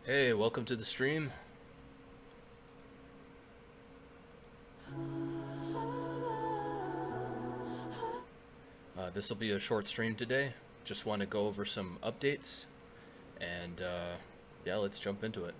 Hey, welcome to the stream. This will be a short stream today. Just want to go over some updates, and yeah, let's jump into it.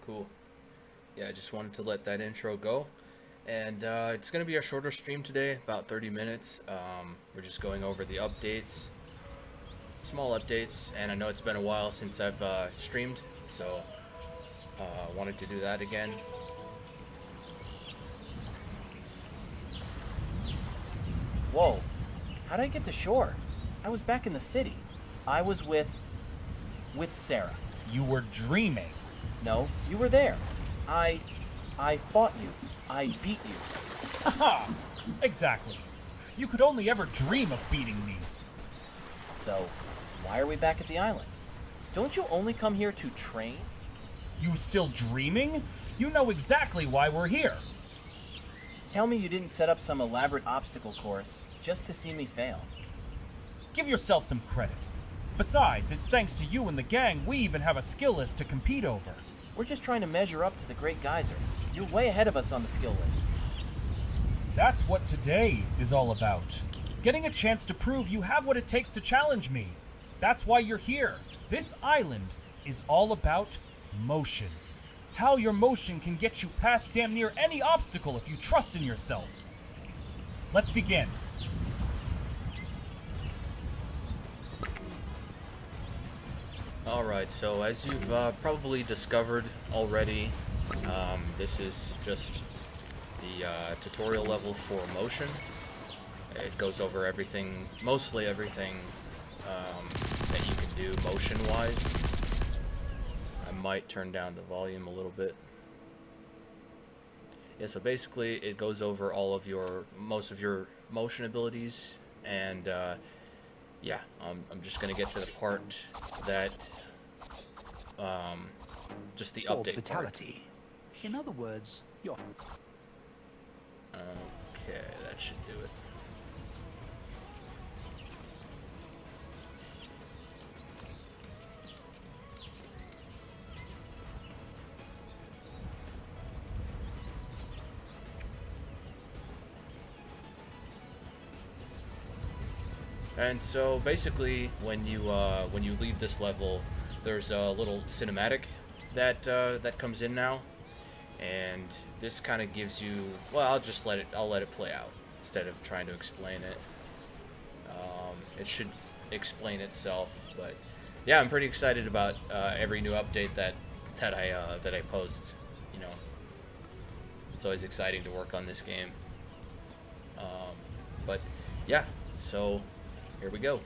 Cool. Yeah, I just wanted to let that intro go. And it's going to be a shorter stream today, about 30 minutes. We're just going over the updates, small updates, and I know it's been a while since I've streamed, so wanted to do that again. Whoa, how did I get to shore? I was back in the city. I was with Sarah. You were dreaming. No, you were there. I fought you. I beat you. Aha! Exactly. You could only ever dream of beating me. So, why are we back at the island? Don't you only come here to train? You still dreaming? You know exactly why we're here. Tell me you didn't set up some elaborate obstacle course just to see me fail. Give yourself some credit. Besides, it's thanks to you and the gang we even have a skill list to compete over. We're just trying to measure up to the Great Geyser. You're way ahead of us on the skill list. That's what today is all about. Getting a chance to prove you have what it takes to challenge me. That's why you're here. This island is all about motion. How your motion can get you past damn near any obstacle if you trust in yourself. Let's begin. Alright, so as you've probably discovered already, this is just the tutorial level for motion. It goes over everything, mostly everything that you can do motion-wise. I might turn down the volume a little bit. Yeah, so basically it goes over all of most of your motion abilities, and yeah, I'm just gonna get to the part that just the update fatality. In other words, you're... Okay, that should do it. And so basically, when you leave this level, there's a little cinematic that comes in now, and this kind of gives you. Well, I'll let it play out instead of trying to explain it. It should explain itself, but yeah, I'm pretty excited about every new update that I post. You know, it's always exciting to work on this game. But yeah, so. Here we go.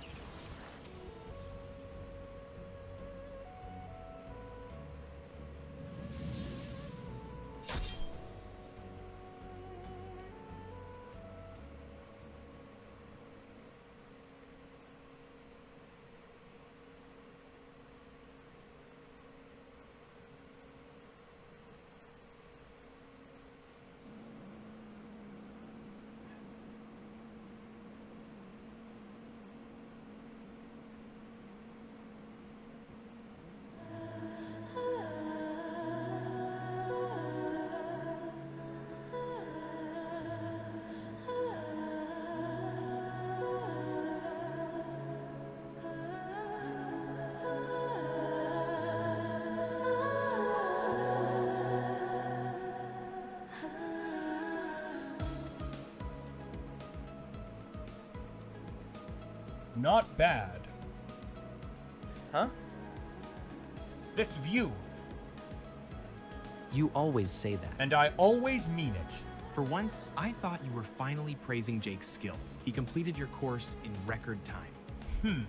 Not bad. Huh? This view, You always say that. and I always mean it. For once, I thought you were finally praising Jake's skill. He completed your course in record time.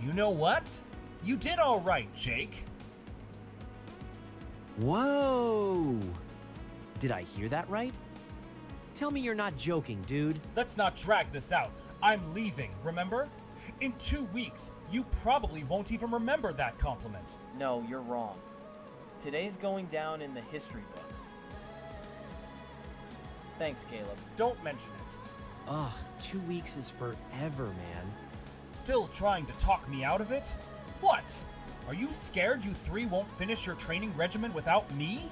You know what? You did all right, Jake. Whoa! Did I hear that right? Tell me you're not joking, dude. Let's not drag this out. I'm leaving, remember? In 2 weeks, you probably won't even remember that compliment. No, you're wrong. Today's going down in the history books. Thanks, Caleb. Don't mention it. Ugh, 2 weeks is forever, man. Still trying to talk me out of it? What? Are you scared you three won't finish your training regimen without me?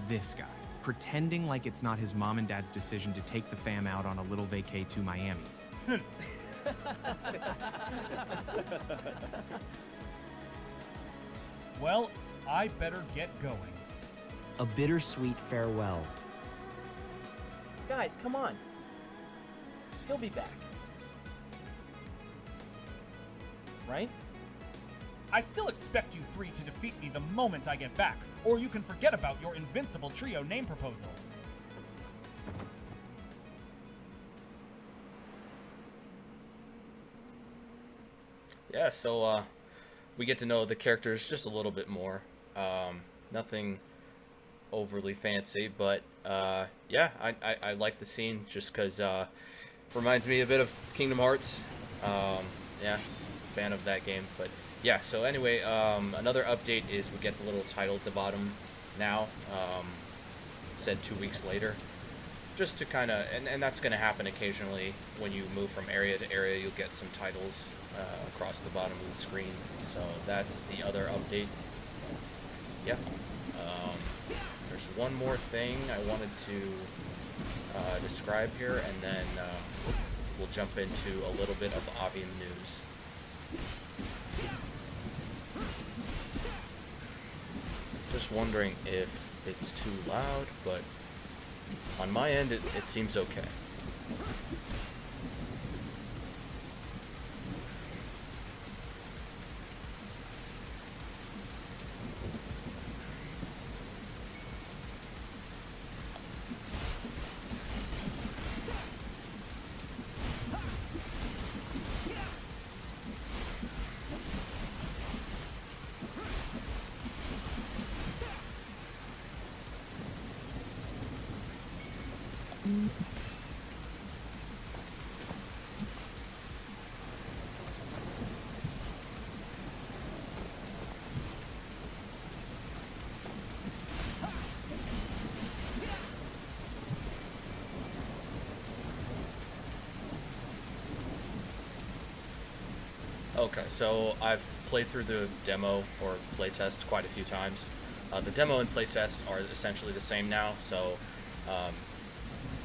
This guy, pretending like it's not his mom and dad's decision to take the fam out on a little vacay to Miami. Well, I better get going. A bittersweet farewell. Guys, come on. He'll be back. Right? I still expect you three to defeat me the moment I get back, or you can forget about your invincible trio name proposal. Yeah, so we get to know the characters just a little bit more. Nothing overly fancy, but yeah, I like the scene just because reminds me a bit of Kingdom Hearts. Yeah, fan of that game. But yeah, so anyway, another update is we get the little title at the bottom now, said 2 weeks later. Just to kind of, and that's going to happen occasionally when you move from area to area, you'll get some titles across the bottom of the screen. So that's the other update. Yeah. There's one more thing I wanted to describe here, and then we'll jump into a little bit of Avian news. Just wondering if it's too loud, but on my end, it seems okay. Okay, so I've played through the demo or playtest quite a few times. The demo and playtest are essentially the same now, so um,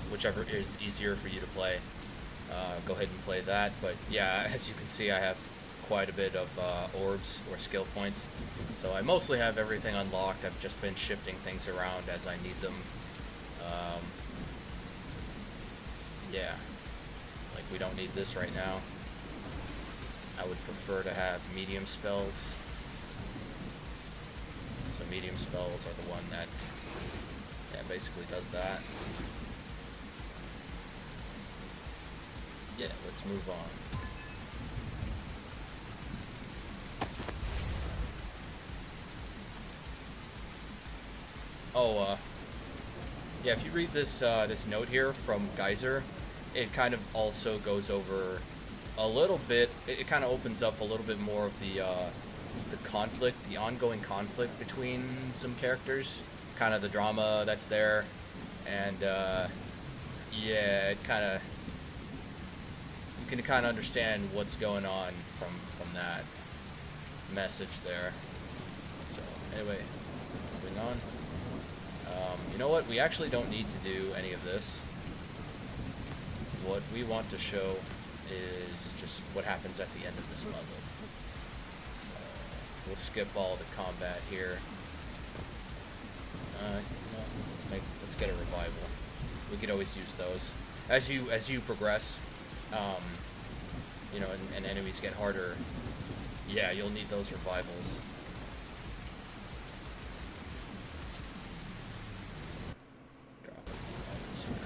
whichever is easier for you to play, go ahead and play that. But yeah, as you can see, I have quite a bit of orbs or skill points, so I mostly have everything unlocked. I've just been shifting things around as I need them. Yeah, like we don't need this right now. I would prefer to have medium spells. So medium spells are the one that, yeah, basically does that. Yeah, let's move on. Oh, yeah, if you read this this note here from Geyser, it kind of also goes over a little bit. It kind of opens up a little bit more of the conflict, the ongoing conflict between some characters, kind of the drama that's there, and yeah, it kind of, you can kind of understand what's going on from that message there. So anyway, moving on. You know what? We actually don't need to do any of this. What we want to show is just what happens at the end of this level. So we'll skip all the combat here. Let's get a revival. We could always use those as you progress. You know, and enemies get harder. Yeah, you'll need those revivals. Drop a few items here.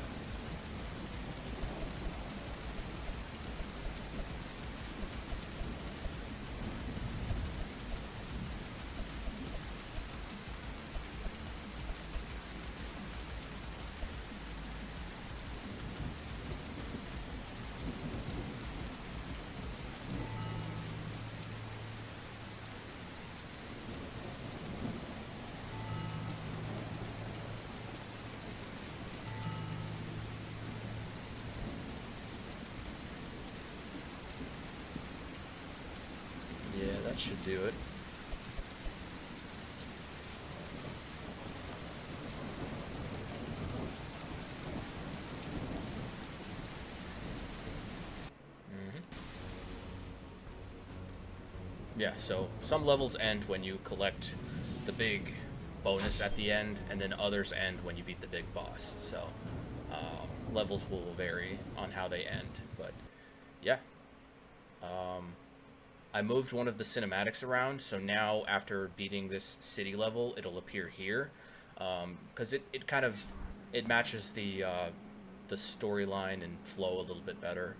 Yeah, that should do it. Yeah, so some levels end when you collect the big bonus at the end, and then others end when you beat the big boss. So levels will vary on how they end, but yeah. I moved one of the cinematics around, so now after beating this city level, it'll appear here, because it kind of, it matches the storyline and flow a little bit better.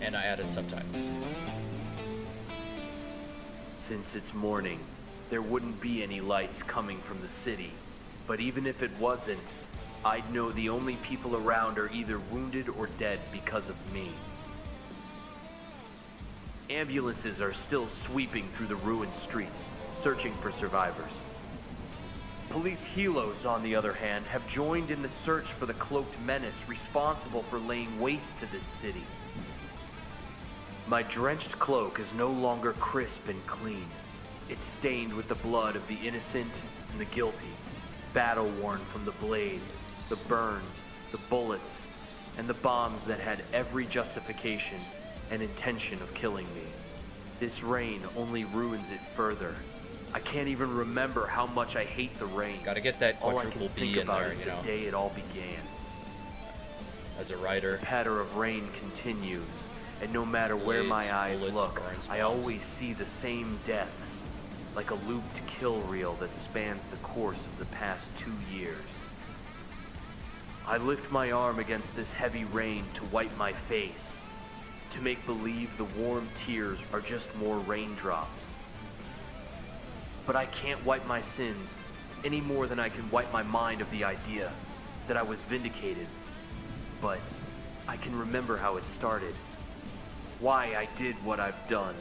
And I added subtitles. Since it's morning, there wouldn't be any lights coming from the city. But even if it wasn't, I'd know the only people around are either wounded or dead because of me. Ambulances are still sweeping through the ruined streets, searching for survivors. Police helos, on the other hand, have joined in the search for the cloaked menace responsible for laying waste to this city. My drenched cloak is no longer crisp and clean. It's stained with the blood of the innocent and the guilty, battle-worn from the blades, the burns, the bullets, and the bombs that had every justification and intention of killing me. This rain only ruins it further. I can't even remember how much I hate the rain. Gotta get that All I can quadruple think B in about there, is you the know. day it all began. As a writer, The patter of rain continues, and no matter where Blades, my eyes bullets, look, burns, I bombs. always see the same deaths, like a looped kill reel that spans the course of the past 2 years. I lift my arm against this heavy rain to wipe my face, to make believe the warm tears are just more raindrops. But I can't wipe my sins any more than I can wipe my mind of the idea that I was vindicated. But I can remember how it started, why I did what I've done,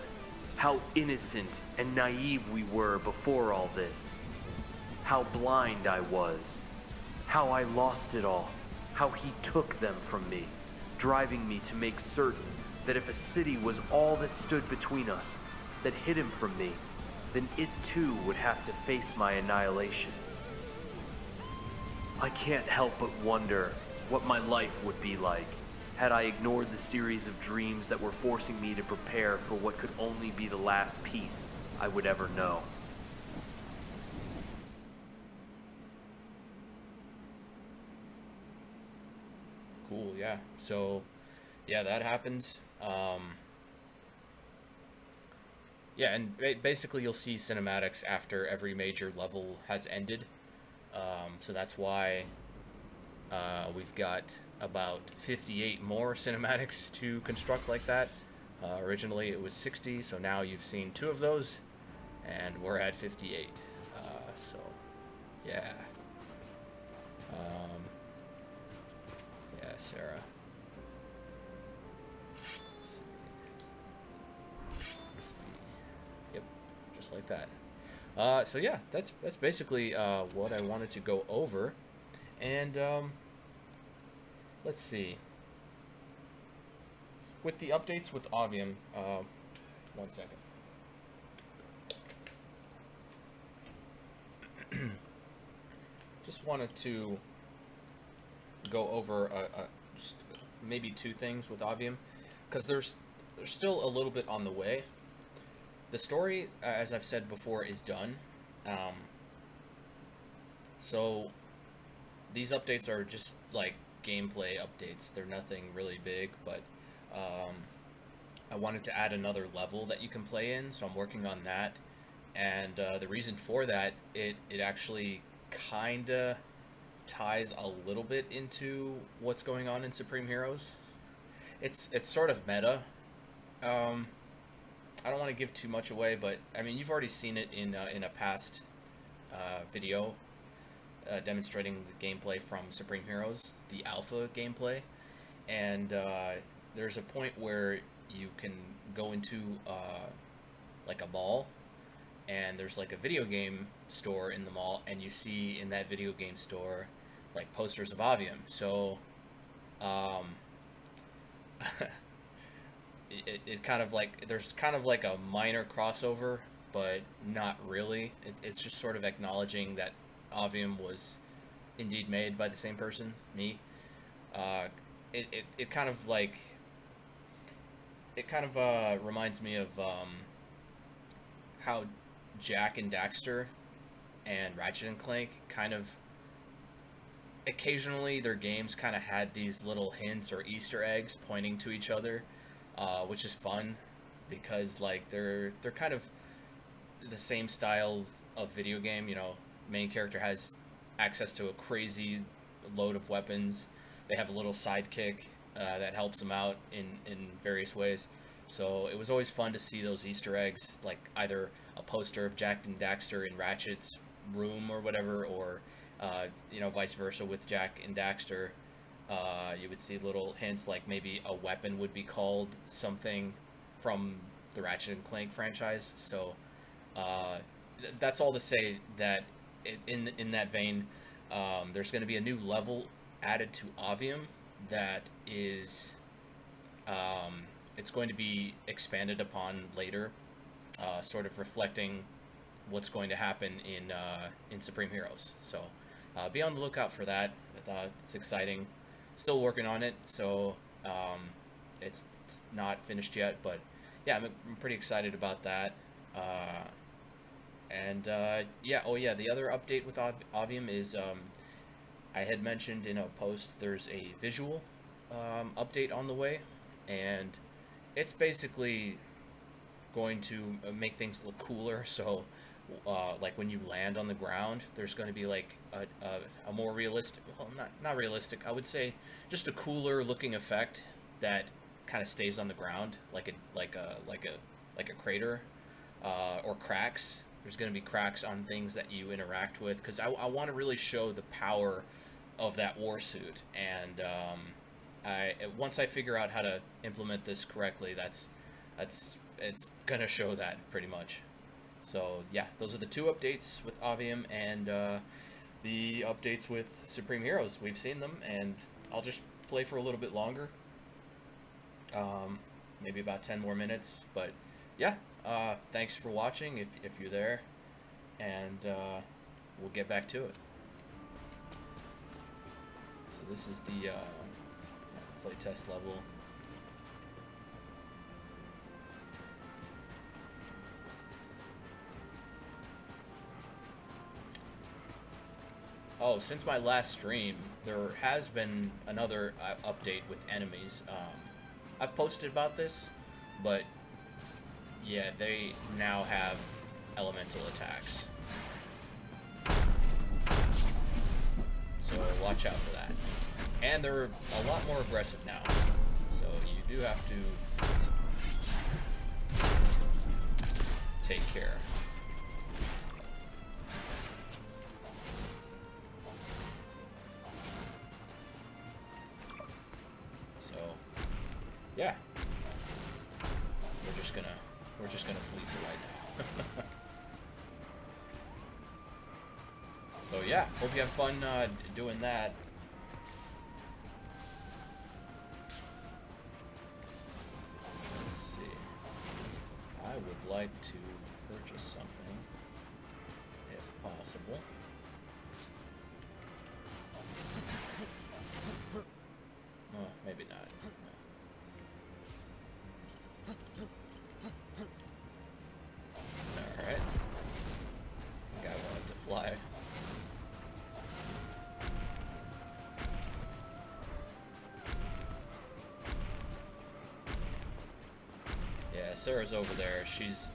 how innocent and naive we were before all this, how blind I was, how I lost it all, how he took them from me, driving me to make certain that if a city was all that stood between us, that hid him from me, then it too would have to face my annihilation. I can't help but wonder what my life would be like had I ignored the series of dreams that were forcing me to prepare for what could only be the last peace I would ever know. Cool, yeah. So, yeah, that happens. Yeah, and basically you'll see cinematics after every major level has ended. So that's why we've got about 58 more cinematics to construct like that. Originally it was 60, so now you've seen 2 of those, and we're at 58. So, yeah. Yeah, Sarah. Let's see. Let's be. Yep, just like that. So yeah, that's basically what I wanted to go over, and let's see. With the updates with Avium, 1 second. Just wanted to go over just maybe 2 things with Avium, because there's still a little bit on the way. The story, as I've said before, is done. So these updates are just like gameplay updates. They're nothing really big, but I wanted to add another level that you can play in, so I'm working on that. And the reason for that, it actually kinda ties a little bit into what's going on in Supreme Heroes. It's sort of meta. I don't want to give too much away, but I mean, you've already seen it in a past video demonstrating the gameplay from Supreme Heroes, the alpha gameplay, and there's a point where you can go into like a mall, and there's like a video game store in the mall, and you see in that video game store like posters of Avium. So it kind of like, there's kind of like a minor crossover, but not really. It's just sort of acknowledging that Avium was indeed made by the same person, me. It kind of like, it kind of reminds me of how Jack and Daxter and Ratchet and Clank kind of, occasionally their games kind of had these little hints or Easter eggs pointing to each other, which is fun because like they're kind of the same style of video game. You know, main character has access to a crazy load of weapons. They have a little sidekick that helps them out in various ways. So it was always fun to see those Easter eggs, like either a poster of Jack and Daxter in Ratchet's room or whatever, or you know, vice versa with Jack and Daxter. You would see little hints, like maybe a weapon would be called something from the Ratchet and Clank franchise. So that's all to say that in that vein, there's going to be a new level added to Avium that is it's going to be expanded upon later, sort of reflecting what's going to happen in Supreme Heroes. So be on the lookout for that. It's exciting. Still working on it, so it's not finished yet, but yeah, I'm pretty excited about that. And yeah, oh yeah, the other update with Avium is I had mentioned in a post there's a visual update on the way, and it's basically going to make things look cooler. So like when you land on the ground, there's going to be like a more realistic, well, not realistic, I would say just a cooler looking effect that kind of stays on the ground, like a crater, or cracks. There's going to be cracks on things that you interact with, because I want to really show the power of that war suit. And once I figure out how to implement this correctly, it's gonna show that pretty much. So yeah, those are the 2 updates with Avium, and the updates with Supreme Heroes. We've seen them, and I'll just play for a little bit longer. Maybe about 10 more minutes. But yeah, thanks for watching if you're there. And we'll get back to it. So this is the playtest level. Oh, since my last stream, there has been another update with enemies. I've posted about this, but yeah, they now have elemental attacks. So watch out for that. And they're a lot more aggressive now. So you do have to take care. So yeah. We're just gonna flee for right now. So yeah, hope you have fun doing that. Let's see. I would like to purchase something, if possible. Oh, maybe not. No. Alright. Guy wanted to fly. Yeah, Sarah's over there. She's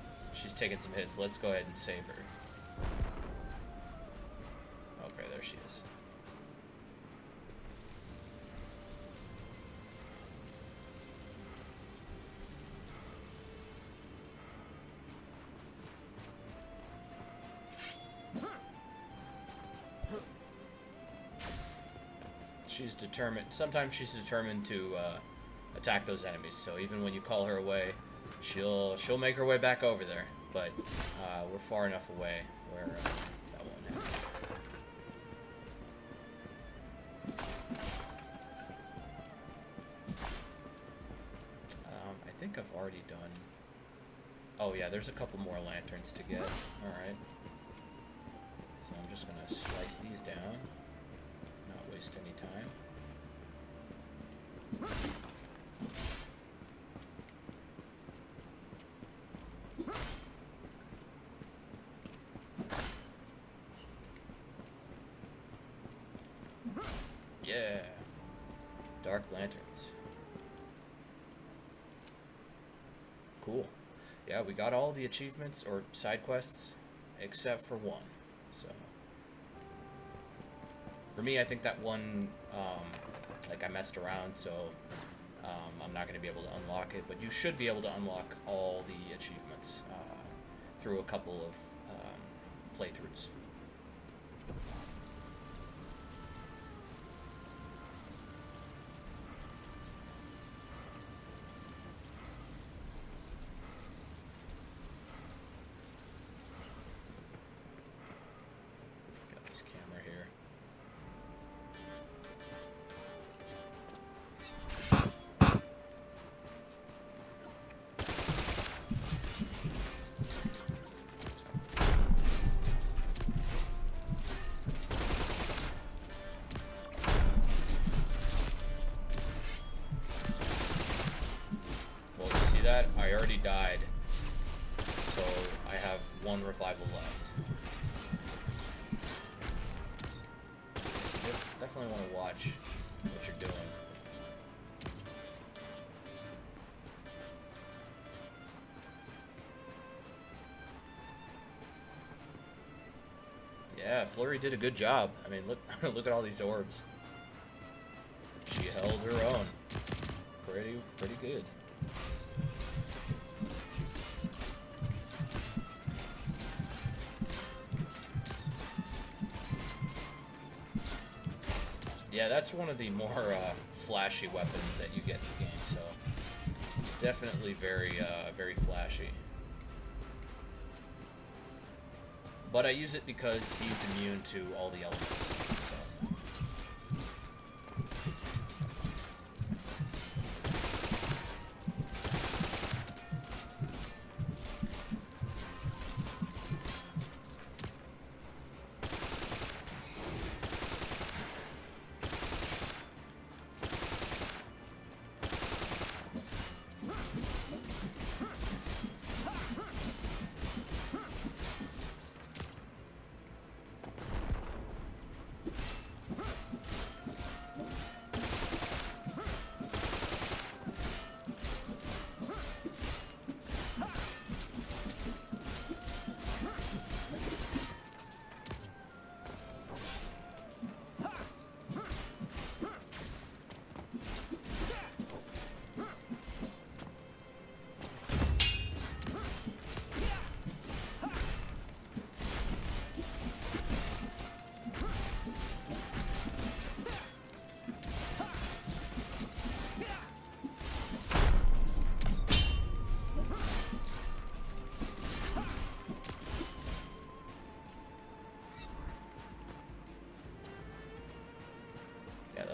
taking some hits. Let's go ahead and save her. Okay, there she is. She's determined. Sometimes she's determined to attack those enemies. So even when you call her away, she'll make her way back over there. But we're far enough away where that won't happen. I think I've already done. Oh yeah, there's a couple more lanterns to get. All right. So I'm just gonna slice these down. Not waste any time. Yeah. Dark lanterns. Cool. Yeah, we got all the achievements or side quests except for one. So for me, I think that one, like I messed around, so I'm not going to be able to unlock it. But you should be able to unlock all the achievements through a couple of playthroughs. Got this camera here. That I already died, so I have one revival left. Definitely want to watch what you're doing. Yeah, Flurry did a good job. I mean, look look at all these orbs. She held her own. Pretty good. Yeah, that's one of the more flashy weapons that you get in the game, so definitely very flashy. But I use it because he's immune to all the elements, so.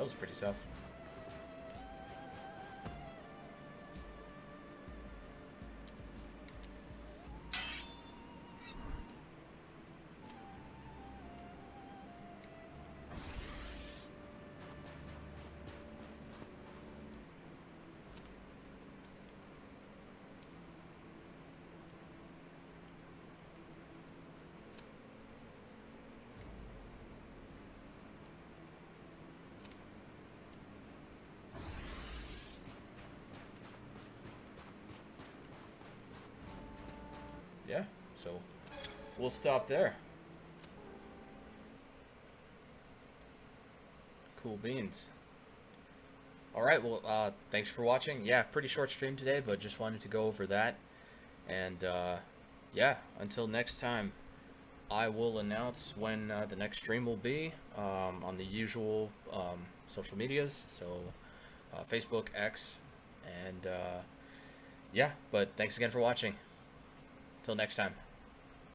was pretty tough. Yeah, so we'll stop there. Cool beans. Alright, well, thanks for watching. Yeah, pretty short stream today, but just wanted to go over that. And, yeah, until next time, I will announce when the next stream will be on the usual social medias. So, Facebook, X, and, yeah, but thanks again for watching. Till next time.